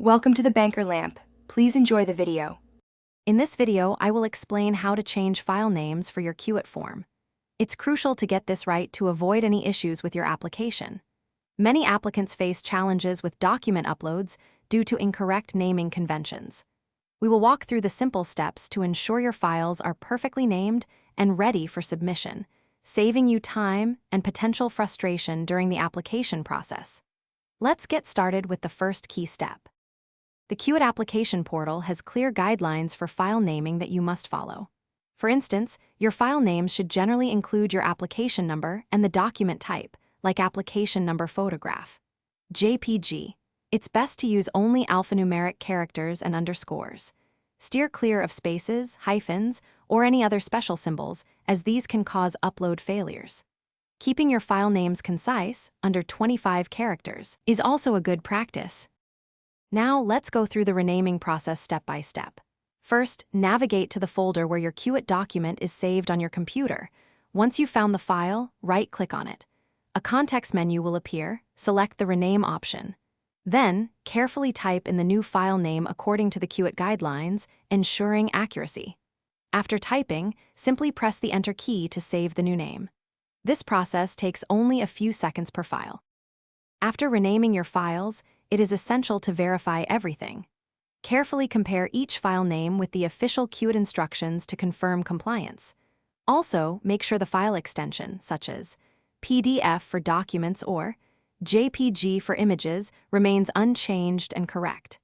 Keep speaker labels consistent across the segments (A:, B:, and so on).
A: Welcome to the Banker Lamp. Please enjoy the video.
B: In this video, I will explain how to change file names for your Cuet form. It's crucial to get this right to avoid any issues with your application. Many applicants face challenges with document uploads due to incorrect naming conventions. We will walk through the simple steps to ensure your files are perfectly named and ready for submission, saving you time and potential frustration during the application process. Let's get started with the first key step. The Cuet application portal has clear guidelines for file naming that you must follow. For instance, your file names should generally include your application number and the document type, like application number photograph. JPG. It's best to use only alphanumeric characters and underscores. Steer clear of spaces, hyphens, or any other special symbols, as these can cause upload failures. Keeping your file names concise, under 25 characters, is also a good practice. Now, let's go through the renaming process step by step. First, navigate to the folder where your Cuet document is saved on your computer. Once you've found the file, right-click on it. A context menu will appear. Select the Rename option. Then, carefully type in the new file name according to the Cuet guidelines, ensuring accuracy. After typing, simply press the Enter key to save the new name. This process takes only a few seconds per file. After renaming your files, it is essential to verify everything. Carefully compare each file name with the official Cuet instructions to confirm compliance. Also, make sure the file extension, such as PDF for documents or JPG for images, remains unchanged and correct.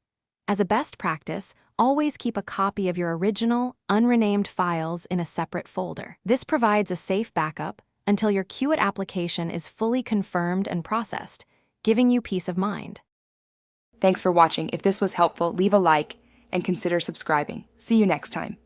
B: As a best practice, always keep a copy of your original, unrenamed files in a separate folder. This provides a safe backup until your Cuet application is fully confirmed and processed, giving you peace of mind.
A: Thanks for watching. If this was helpful, leave a like and consider subscribing. See you next time.